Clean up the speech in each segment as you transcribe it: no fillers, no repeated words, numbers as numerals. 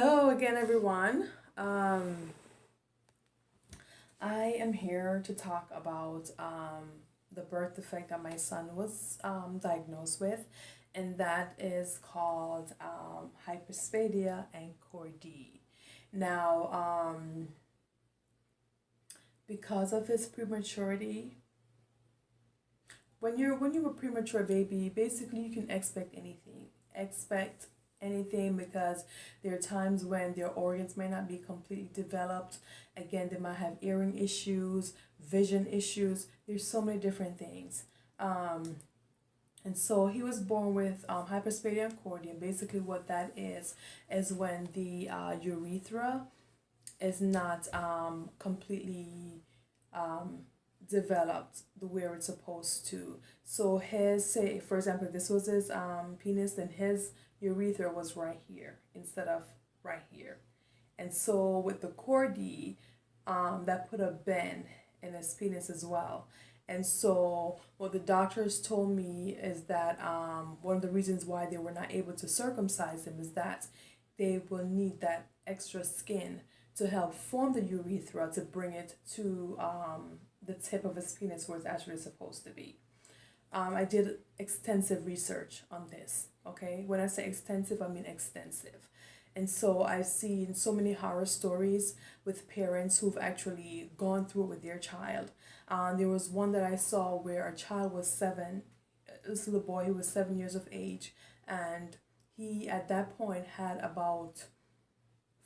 Hello again, everyone. I am here to talk about the birth defect that my son was diagnosed with, and that is called Hypospadia and Chordee. Now, because of his prematurity, when you're a premature baby, basically you can expect anything. Expect anything because there are times when their organs may not be completely developed. Again, they might have hearing issues, vision issues. There's so many different things. And so he was born with hypospadia and chordee. And basically, what that is when the urethra is not completely developed the way it's supposed to. So his, say for example, if this was his penis, then his urethra was right here instead of right here. And so with the chordee, that put a bend in his penis as well. And so what the doctors told me is that one of the reasons why they were not able to circumcise him is that they will need that extra skin to help form the urethra to bring it to the tip of his penis where it's actually supposed to be. I did extensive research on this, okay? When I say extensive, I mean extensive. And so I've seen so many horror stories with parents who've actually gone through it with their child. There was one that I saw where a child was seven, this little boy who was 7 years of age, and he at that point had about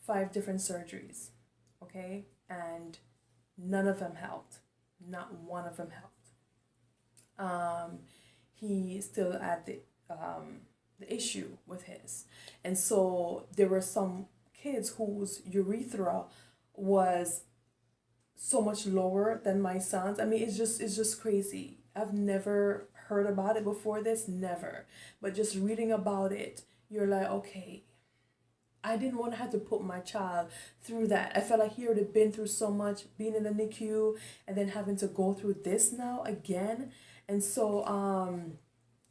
5 different surgeries, okay? And none of them helped. Not one of them helped. He still had the issue with his. And so there were some kids whose urethra was so much lower than my son's. I mean, it's just crazy. I've never heard about it before this, never. But just reading about it, you're like, okay, I didn't want to have to put my child through that. I felt like he already been through so much, being in the NICU, and then having to go through this now again. And so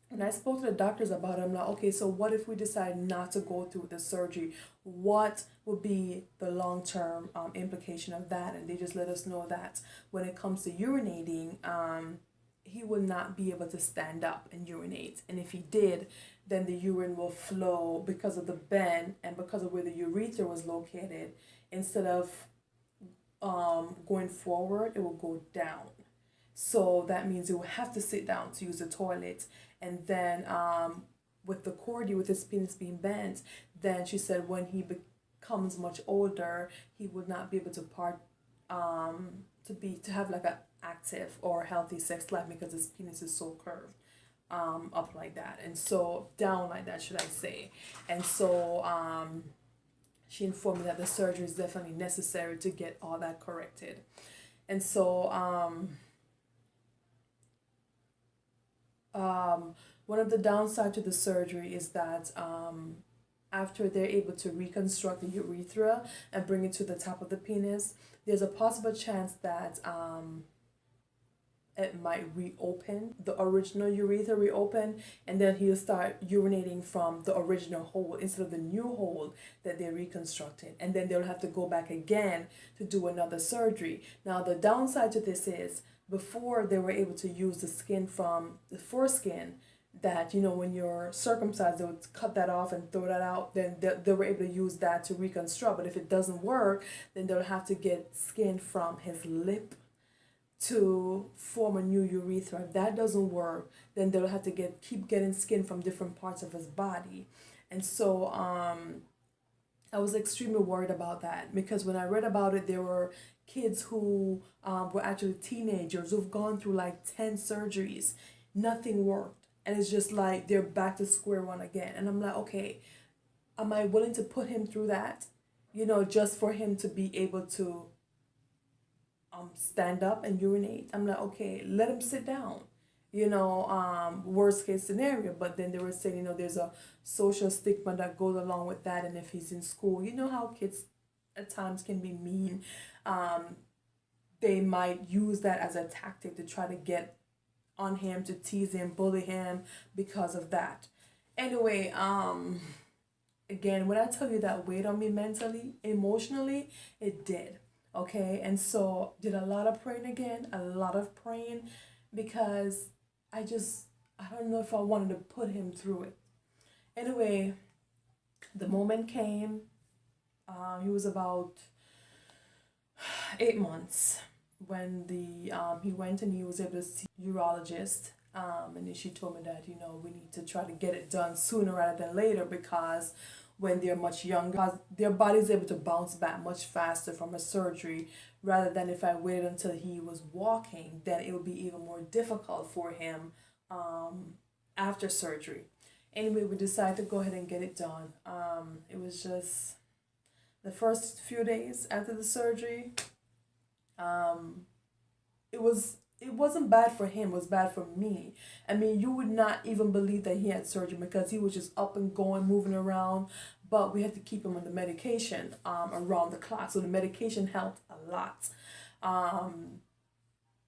when I spoke to the doctors about it, I'm like, okay, so what if we decide not to go through the surgery? What would be the long-term implication of that? And they just let us know that when it comes to urinating, he will not be able to stand up and urinate. And if he did, then the urine will flow because of the bend and because of where the urethra was located. Instead of going forward, it will go down. So that means he will have to sit down to use the toilet. And then with the chordee, with his penis being bent, then she said when he becomes much older, he would not be able to to have like an active or healthy sex life because his penis is so curved up like that, and so down like that, should I say. And so she informed me that the surgery is definitely necessary to get all that corrected. And so one of the downsides to the surgery is that after they're able to reconstruct the urethra and bring it to the top of the penis, there's a possible chance that it might reopen, the original urethra reopen, and then he'll start urinating from the original hole instead of the new hole that they reconstructed. And then they'll have to go back again to do another surgery. Now, the downside to this is before they were able to use the skin from the foreskin, that when you're circumcised they would cut that off and throw that out, then they were able to use that to reconstruct. But if it doesn't work, then they'll have to get skin from his lip to form a new urethra. If that doesn't work, then they'll have to keep getting skin from different parts of his body. And so I was extremely worried about that, because when I read about it, there were kids who were actually teenagers who've gone through like 10 surgeries. Nothing worked. And it's just like they're back to square one again. And I'm like, okay, am I willing to put him through that? Just for him to be able to stand up and urinate. I'm like, okay, let him sit down. Worst case scenario. But then they were saying, there's a social stigma that goes along with that. And if he's in school, you know how kids at times can be mean. They might use that as a tactic to try to get on him, to tease him, bully him because of that. Anyway, again, when I tell you that weighed on me mentally, emotionally, it did. Okay, and so did a lot of praying again, a lot of praying, because I just, I don't know if I wanted to put him through it. Anyway, the moment came. He was about 8 months when he went and he was able to see a urologist. And then she told me that, we need to try to get it done sooner rather than later, because when they're much younger, their body's able to bounce back much faster from a surgery, rather than if I waited until he was walking, then it would be even more difficult for him after surgery. Anyway, we decided to go ahead and get it done. It was just the first few days after the surgery. It wasn't bad for him, it was bad for me. I mean, you would not even believe that he had surgery, because he was just up and going, moving around, but we had to keep him on the medication around the clock. So the medication helped a lot.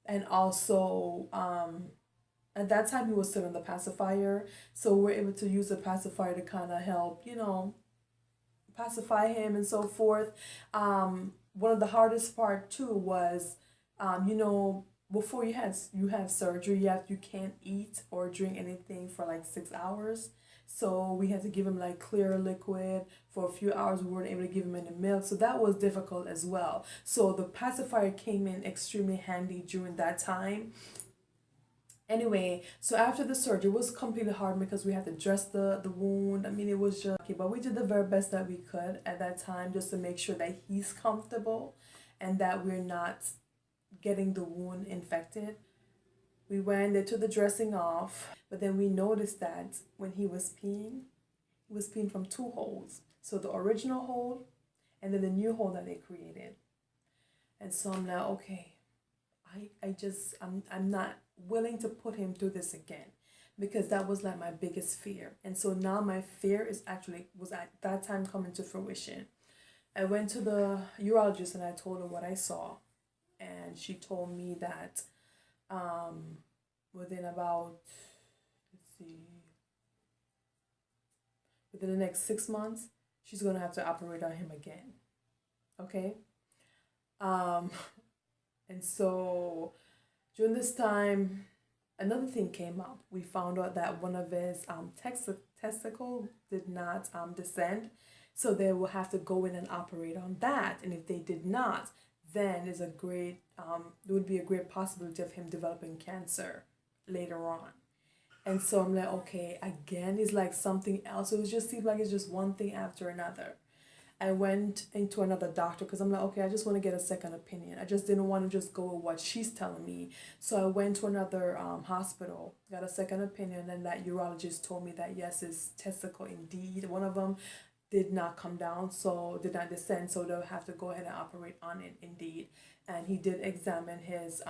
And also, at that time he was still on the pacifier, so we were able to use the pacifier to kind of help, pacify him and so forth. One of the hardest part too was, before you have surgery, you can't eat or drink anything for like 6 hours. So we had to give him like clear liquid for a few hours. We weren't able to give him any milk, so that was difficult as well. So the pacifier came in extremely handy during that time. Anyway, so after the surgery, it was completely hard because we had to dress the wound. I mean, it was just okay, but we did the very best that we could at that time, just to make sure that he's comfortable and that we're not getting the wound infected. We went, they took the dressing off, but then we noticed that when he was peeing from two holes. So the original hole and then the new hole that they created. And so I'm like, okay, I'm not willing to put him through this again, because that was like my biggest fear. And so now my fear was at that time coming to fruition. I went to the urologist and I told her what I saw, and she told me that within about, within the next 6 months, she's gonna have to operate on him again. Okay. And so during this time, another thing came up. We found out that one of his testicle did not descend, so they will have to go in and operate on that. And if they did not, then there would be a great possibility of him developing cancer later on. And so I'm like, okay, again, it's like something else. So it just seems like it's just one thing after another. I went into another doctor because I'm like, okay, I just want to get a second opinion. I just didn't want to just go with what she's telling me. So I went to another hospital, got a second opinion, and that urologist told me that yes, his testicle indeed, one of them did not come down, so did not descend, so they'll have to go ahead and operate on it indeed. And he did examine his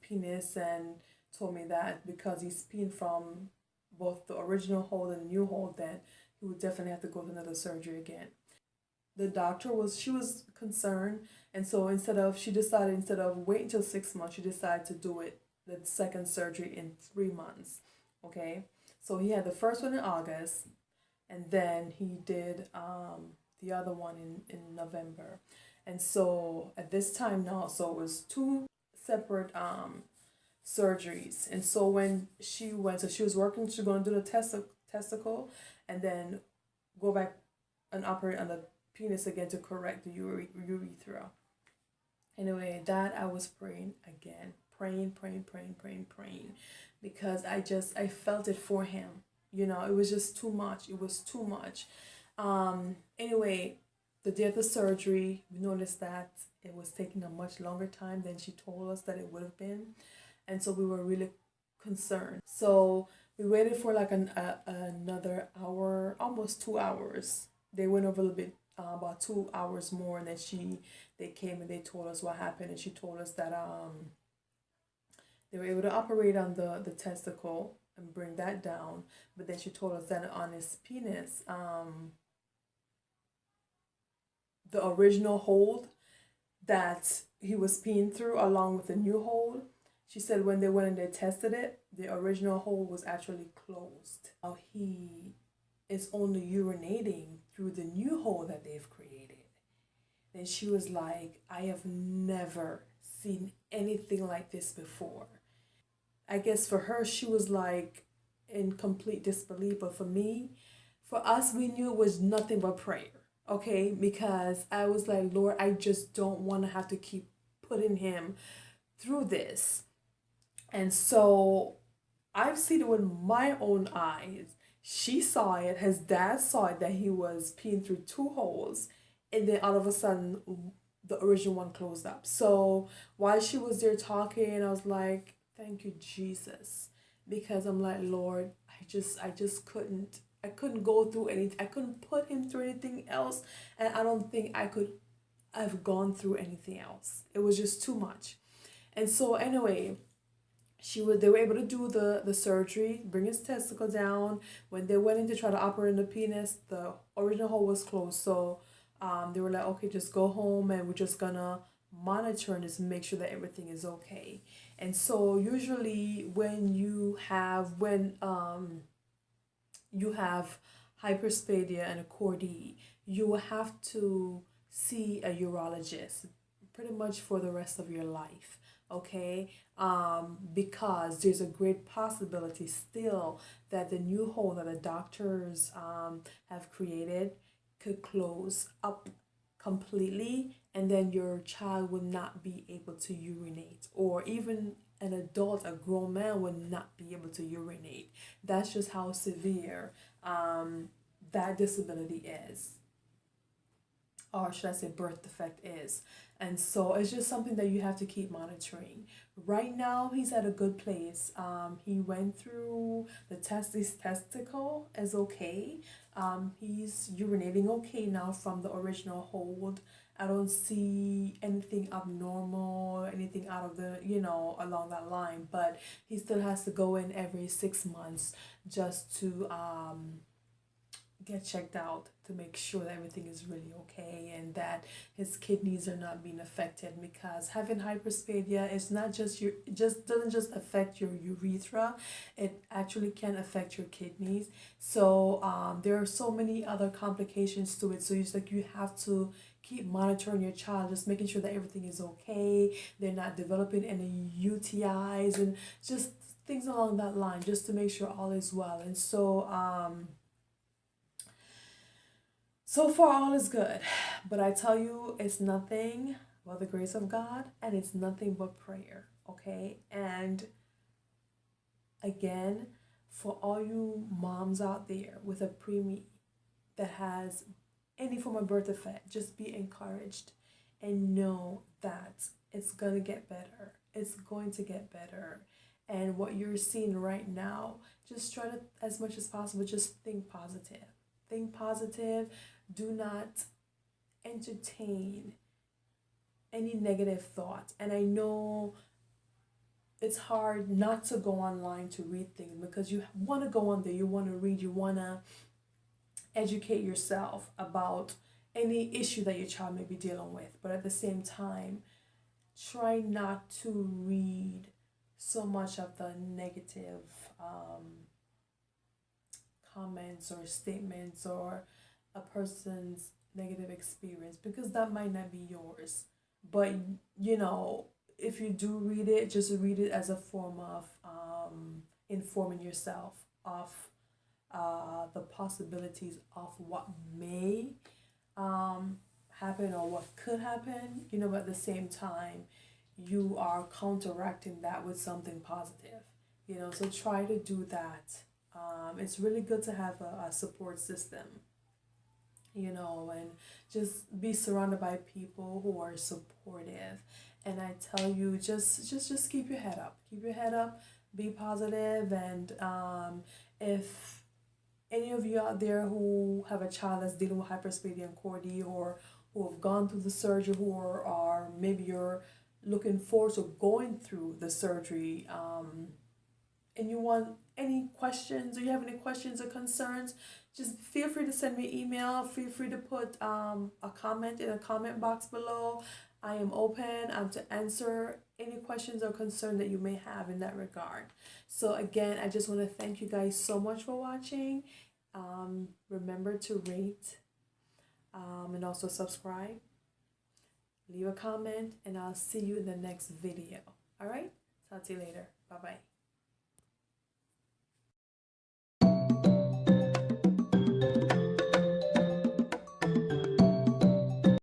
penis and told me that because he's peeing from both the original hole and the new hole, then he would definitely have to go to another surgery again. The doctor was concerned, and so instead of waiting till 6 months, she decided to do the second surgery in 3 months. Okay, so he had the first one in August, and then he did the other one in November. And so at this time now, so it was 2 separate surgeries. And so when she went, so she was working, she was going to do the testicle and then go back and operate on the penis again to correct the urethra. Anyway, that I was praying again, praying, because I felt it for him. It was just too much. It was too much. Anyway, the day of the surgery, we noticed that it was taking a much longer time than she told us that it would have been. And so we were really concerned. So we waited for like another hour, almost 2 hours. They went over a little bit, about 2 hours more, and then they came and they told us what happened, and she told us that they were able to operate on the testicle and bring that down, but then she told us that on his penis, the original hole that he was peeing through along with the new hole, she said when they went and they tested it, the original hole was actually closed. he is only urinating through the new hole that they've created. And she was like, I have never seen anything like this before. I guess for her, she was like in complete disbelief. But for us, we knew it was nothing but prayer, okay? Because I was like, Lord, I just don't want to have to keep putting him through this. And so I've seen it with my own eyes. She saw it, his dad saw it, that he was peeing through two holes, and then all of a sudden, the original one closed up. So while she was there talking, I was like, thank you, Jesus. Because I'm like, Lord, I just couldn't go through anything. I couldn't put him through anything else. And I don't think I could have gone through anything else. It was just too much. And so anyway, they were able to do the surgery, bring his testicle down. When they went in to try to operate on the penis, the original hole was closed. So they were like, okay, just go home and we're just gonna monitor and just make sure that everything is okay. And so usually you have hyperspadia and a Chordee, you will have to see a urologist pretty much for the rest of your life, okay? Because there's a great possibility still that the new hole that the doctors have created could close up completely, and then your child would not be able to urinate, or even an adult, a grown man, would not be able to urinate. That's just how severe that disability is, or should I say birth defect is. And so it's just something that you have to keep monitoring. Right now, he's at a good place. He went through the test. His testicle is okay. He's urinating okay now from the original hold. I don't see anything abnormal, anything out of the, along that line. But he still has to go in every 6 months just to get checked out to make sure that everything is really okay and that his kidneys are not being affected, because having hyperspadia is not just it just doesn't just affect your urethra, it actually can affect your kidneys. So there are so many other complications to it, so it's like you have to keep monitoring your child, just making sure that everything is okay, they're not developing any UTIs and just things along that line, just to make sure all is well. And so far, all is good. But I tell you, it's nothing but the grace of God, and it's nothing but prayer, okay? And again, for all you moms out there with a preemie that has any form of birth defect, just be encouraged and know that it's going to get better. It's going to get better. And what you're seeing right now, just try to, as much as possible, just think positive. Think positive. Do not entertain any negative thoughts. And I know it's hard not to go online to read things, because you want to go on there, you want to read, you want to educate yourself about any issue that your child may be dealing with. But at the same time, try not to read so much of the negative comments or statements or a person's negative experience, because that might not be yours. But if you do read it, just read it as a form of informing yourself of the possibilities of what may happen or what could happen, but at the same time, you are counteracting that with something positive, so try to do that. It's really good to have a support system, and just be surrounded by people who are supportive. And I tell you, just keep your head up. Keep your head up, be positive, and if any of you out there who have a child that's dealing with hyperspadia and Chordee, or who have gone through the surgery, who are maybe you're looking forward to going through the surgery, and you want any questions, or you have any questions or concerns, just feel free to send me an email. Feel free to put a comment in the comment box below. I am open to answer any questions or concern that you may have in that regard. So again, I just want to thank you guys so much for watching. Remember to rate and also subscribe. Leave a comment, and I'll see you in the next video. All right? Talk to you later. Bye-bye.